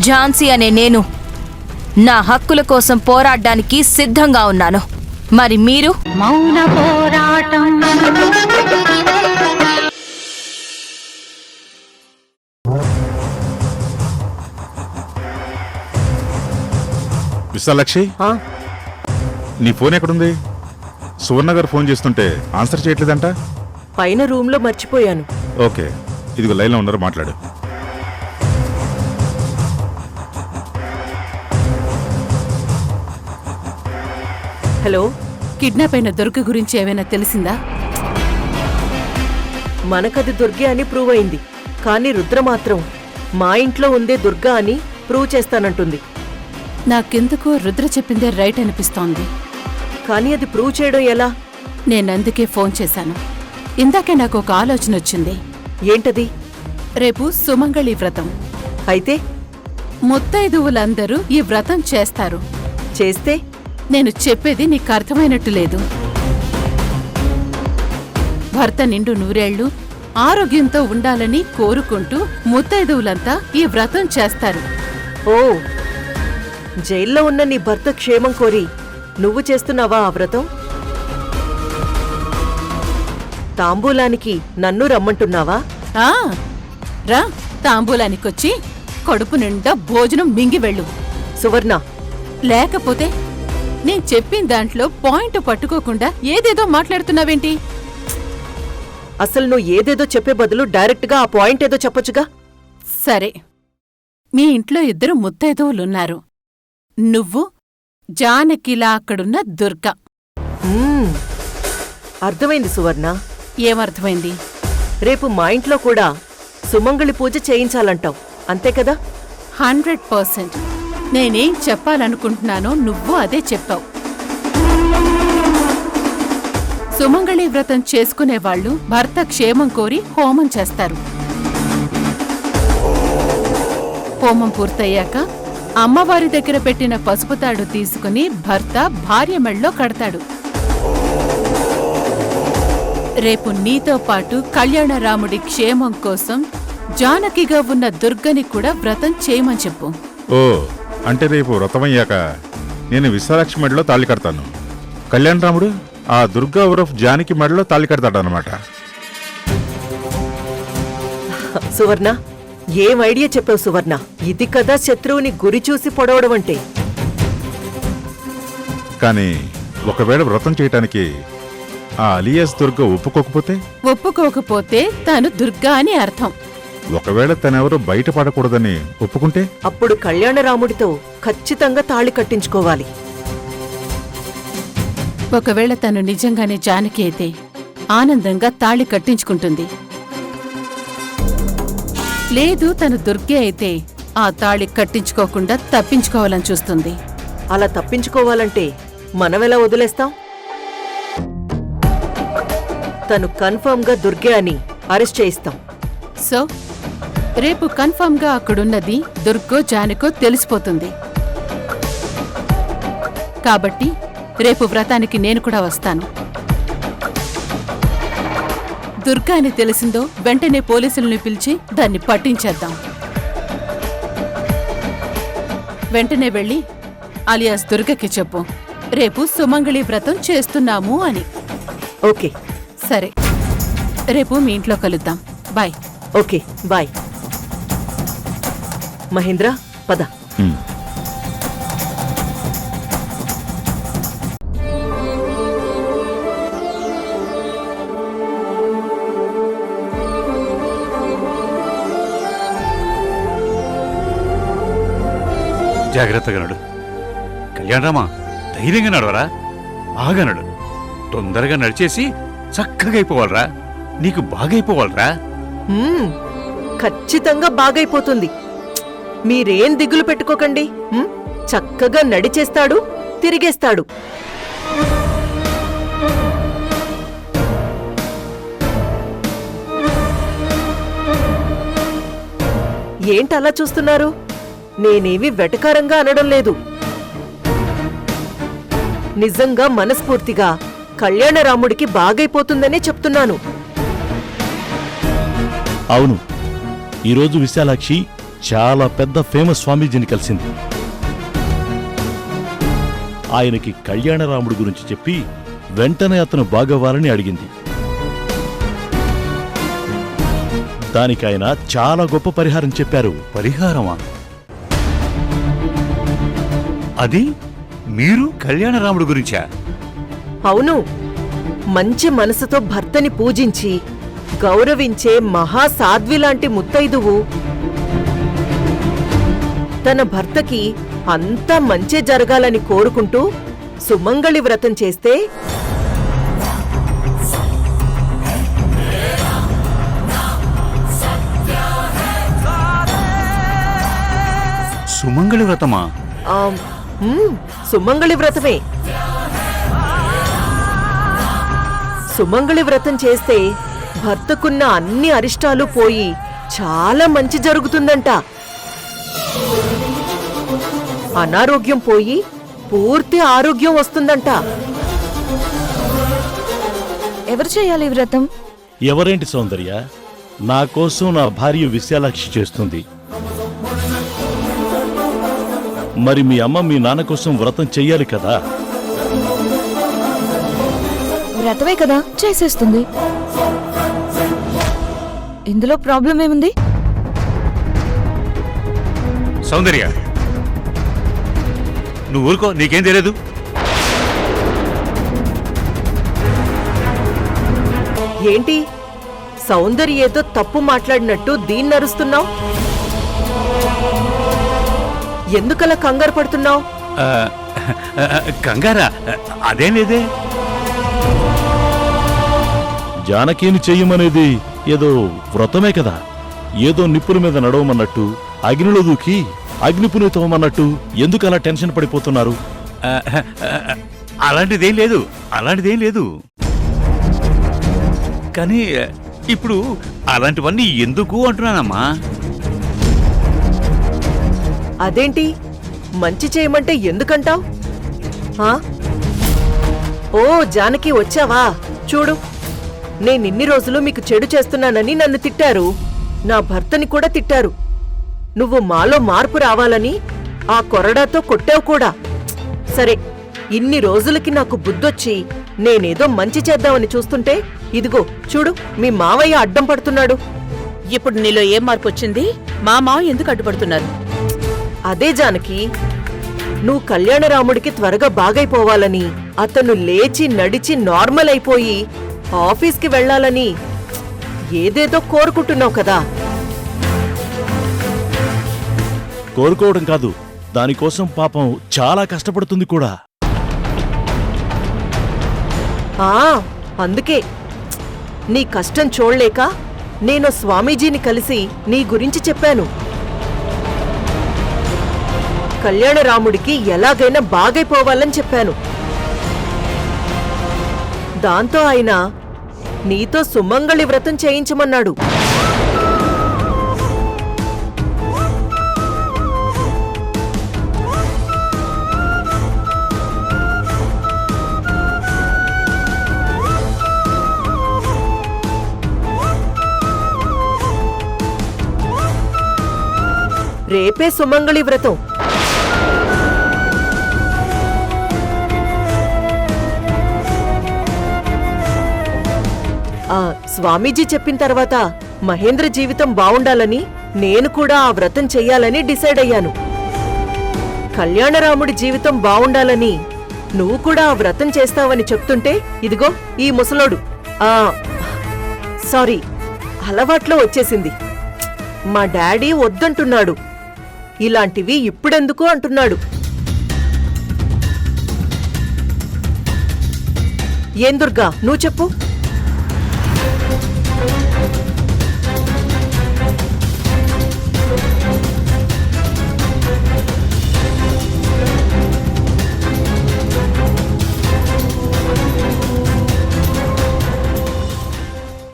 ఝాన్సీ అనే నేను నా హక్కుల కోసం పోరాడడానికి సిద్ధంగా ఉన్నాను. మరి మీరు? మౌన పోరాటం. విశాలాక్షి, నీ ఫోన్ ఎక్కడుంది? సువర్ణ గారు ఫోన్ చేస్తుంటే ఆన్సర్ చేయట్లేదంట. పైన రూమ్ లో మర్చిపోయాను. ఓకే, ఇదిగో లైన్లో ఉన్నారు, మాట్లాడు. హలో, కిడ్నాప్ అయిన దుర్గ గురించి ఏమైనా తెలిసిందా? మనకది దుర్గే అని ప్రూవ్ అయింది. కానీ రుద్ర మాత్రం మా ఇంట్లో ఉందే దుర్గా అని ప్రూవ్ చేస్తానంటుంది. నాకెందుకో రుద్ర చెప్పిందే రైట్ అనిపిస్తోంది. కానీ అది ప్రూవ్ చేయడం ఎలా? నేనందుకే ఫోన్ చేశాను. ఇందాకే నాకు ఒక ఆలోచన వచ్చింది. ఏంటది? రేపు సుమంగళి వ్రతం. అయితే ముత్తైదువులందరూ ఈ వ్రతం చేస్తారు. చేస్తే? నేను చెప్పేది నీకు అర్థమైనట్టు లేదు. భర్త నిండు నూరేళ్లు ఆరోగ్యంతో ఉండాలని కోరుకుంటూ ముత్తైదువులంతా ఈ వ్రతం చేస్తారు. ఓ, జైల్లో ఉన్న నీ భర్త క్షేమం కోరి నువ్వు చేస్తున్నావా ఆ వ్రతం? తాంబూలానికి నన్ను రమ్మంటున్నావా? ఆ రా, తాంబూలానికొచ్చి కడుపు నిండా భోజనం మింగి వెళ్ళు. సువర్ణ, లేకపోతే నేను చెప్పిన దాంట్లో పాయింట్ పట్టుకోకుండా ఏదేదో మాట్లాడుతున్నావేంటి? అసలు నువ్వు ఏదేదో చెప్పే బదులు డైరెక్ట్ గా ఆ పాయింట్ ఏదో చెప్పొచ్చుగా. సరే, మీ ఇంట్లో ఇద్దరు ముత్తైదువులున్నారు. నువ్వు, జానకిలా అక్కడున్న దుర్గ. అర్థమైంది సువర్ణ. ఏమర్థమైంది? రేపు మా ఇంట్లో కూడా సుమంగళి పూజ చేయించాలంటావు, అంతే కదా? 100%. నేనేం చెప్పాలనుకుంటున్నానో నువ్వు అదే చెప్పావు. సుమంగళి వ్రతం చేసుకునేవాళ్లు భర్త క్షేమం కోరి హోమం చేస్తారు. హోమం పూర్తయ్యాక అమ్మవారి దగ్గర పెట్టిన పసుపు తాడు తీసుకుని భర్త భార్య మెళ్ళో కడతాడు. రేపు నీతో పాటు కళ్యాణరాముడి క్షేమం కోసం జానకిగా ఉన్న దుర్గని కూడా వ్రతం చేయమని చెప్పు. ఓ, అంటే రేపు వ్రతమయ్యాక నేను విశాలాక్షి మెడలో తాళి కడతాను, కళ్యాణరాముడు ఆ దుర్గా ఉరఫ్ జానకి మెడలో తాళి కడతాడనమాట. సువర్ణ, ఏం ఐడియా చెప్పావు సువర్ణ? ఇది కదా శత్రువుని గురి చూసి పొడవడం అంటే. కానీ ఒకవేళ వ్రతం చేయటానికి ఆ అలియాస్ దుర్గ ఒప్పుకోకపోతే తను దుర్గా అని అర్థం. ఒకవేళ తనెవరూ బయటపడకూడదని ఒప్పుకుంటే? అప్పుడు కళ్యాణరాముడితో ఖచ్చితంగా తాళి కట్టించుకోవాలి. ఒకవేళ తను నిజంగానే జానకి అయితే ఆనందంగా తాళి కట్టించుకుంటుంది. లేదు తను దుర్గే అయితే ఆ తాళి కట్టించుకోకుండా తప్పించుకోవాలని చూస్తుంది. అలా తప్పించుకోవాలంటే మనమెలా వదిలేస్తాం? తను కన్ఫర్మ్ గా దుర్గే అని అరెస్ట్ చేయిస్తాం. సో రేపు కన్ఫర్మ్ గా అక్కడున్నది దుర్గో జానకో తెలిసిపోతుంది. కాబట్టి రేపు వ్రతానికి నేను కూడా వస్తాను. దుర్గా అని తెలిసిందో వెంటనే పోలీసుల్ని పిలిచి దాన్ని పట్టించేద్దాం. వెంటనే వెళ్ళి అలియాస్ దుర్గకి చెప్పు, రేపు సుమంగళి వ్రతం చేస్తున్నాము అని. ఓకే, సరే, రేపు మీ ఇంట్లో కలుద్దాం. బాయ్. Okay, bye. మహేంద్ర, పద. జాగ్రత్తగా నడు. కళ్యాణరామా, ధైర్యంగా నడవరా, బాగా నడు. తొందరగా నడిచేసి చక్కగా అయిపోవాలరా, నీకు బాగైపోవాలరా. ఖచ్చితంగా బాగైపోతుంది. మీరేం దిగులు పెట్టుకోకండి. చక్కగా నడిచేస్తాడు, తిరిగేస్తాడు. ఏంటలా చూస్తున్నారు? నేనేమి వెటకారంగా అనడం లేదు. నిజంగా మనస్ఫూర్తిగా కళ్యాణరాముడికి బాగైపోతుందనే చెప్తున్నాను. అవును, ఈరోజు విశాలాక్షి చాలా పెద్ద ఫేమస్ స్వామీజీని కలిసింది. ఆయనకి కళ్యాణరాముడి గురించి చెప్పి వెంటనే అతను బాగవ్వాలని అడిగింది. దానికి ఆయన చాలా గొప్ప పరిహారం చెప్పారు. పరిహారమా? అది మీరు కళ్యాణరాముడి గురించా? అవును, మంచి మనసుతో భర్తని పూజించి గౌరవించే మహాసాధ్వి లాంటి ముత్తైదువు తన భర్తకి అంతా మంచే జరగాలని కోరుకుంటూ సుమంగళి వ్రతం చేస్తే సుమంగళి వ్రతమా? సుమంగళి వ్రతమే. సుమంగళి వ్రతం చేస్తే భర్తకున్న అన్ని అరిష్టాలు పోయి చాలా మంచి జరుగుతుందంట. అనారోగ్యం పోయి పూర్తి ఆరోగ్యం వస్తుందంట. ఎవరు చేయాలి ఈ వ్రతం? ఎవరేంటి సౌందర్య, నా కోసం నా భార్య విశాలాక్షి చేస్తుంది. మరి మీ అమ్మ మీ నాన్న కోసం వ్రతం చెయ్యాలి కదా. వ్రతమే కదా, చేసేస్తుంది. ఇందులో ప్రాబ్లం ఏముంది? సౌందర్య, నువ్వు ఊరుకో, నీకేం తెలియదు. ఏంటి సౌందర్య ఏదో తప్పు మాట్లాడినట్టు దీన్నరుస్తున్నావు? ఎందుకలా కంగారు పడుతున్నావు? కంగారా? అదేం లేదే. జానకిని చెయ్యమనేది ఏదో వ్రతమే కదా. ఏదో నిప్పుల మీద నడవమన్నట్టు, అగ్నిలో దూకి అగ్నిపునీతమన్నట్టు ఎందుకు అలా టెన్షన్ పడిపోతున్నారు? అలాంటిదేం లేదు, అలాంటిదేం లేదు. కానీ ఇప్పుడు అలాంటివన్నీ ఎందుకు అంటున్నానమ్మా? అదేంటి మంచి చేయమంటే ఎందుకంటావ్? ఓ జానకి, వచ్చావా? చూడు, నేనిన్ని రోజులు మీకు చెడు చేస్తున్నానని నన్ను తిట్టారు, నా భర్తని కూడా తిట్టారు. నువ్వు మాలో మార్పు రావాలని ఆ కొరడాతో కొట్టావు కూడా. సరే, ఇన్ని రోజులకి నాకు బుద్ధొచ్చి నేనేదో మంచి చేద్దామని చూస్తుంటే ఇదిగో చూడు, మీ మావయ్య అడ్డం పడుతున్నాడు. ఇప్పుడు నీలో ఏం మార్పు వచ్చింది? మా మావ ఎందుకు అడ్డుపడుతున్నారు? అదే జానకి, నువ్వు కళ్యాణరాముడికి త్వరగా బాగైపోవాలని, అతను లేచి నడిచి నార్మల్ అయిపోయి ఆఫీస్కి వెళ్లాలని ఏదేదో కోరుకుంటున్నావు కదా. కోరుకోవడం కాదు, దానికోసం పాపం చాలా కష్టపడుతుంది కూడా. అందుకే నీ కష్టం చూడలేక నేను స్వామీజీని కలిసి నీ గురించి చెప్పాను. కళ్యాణరాముడికి ఎలాగైనా బాగైపోవాలని చెప్పాను. దాంతో ఆయన నీతో సుమంగళి వ్రతం చేయించమన్నాడు. రేపే సుమంగళి వ్రతం. స్వామీజీ చెప్పిన తర్వాత మహేంద్ర జీవితం బావుండాలని నేను కూడా ఆ వ్రతం చెయ్యాలని డిసైడ్ అయ్యాను. కళ్యాణరాముడి జీవితం బావుండాలని నువ్వు కూడా ఆ వ్రతం చేస్తావని చెప్తుంటే ఇదిగో ఈ ముసలోడు సారీ, అలవాట్లో వచ్చేసింది. మా డాడీ వద్దంటున్నాడు, ఇలాంటివి ఇప్పుడెందుకు అంటున్నాడు. ఏం దుర్గా, నువ్వు చెప్పు.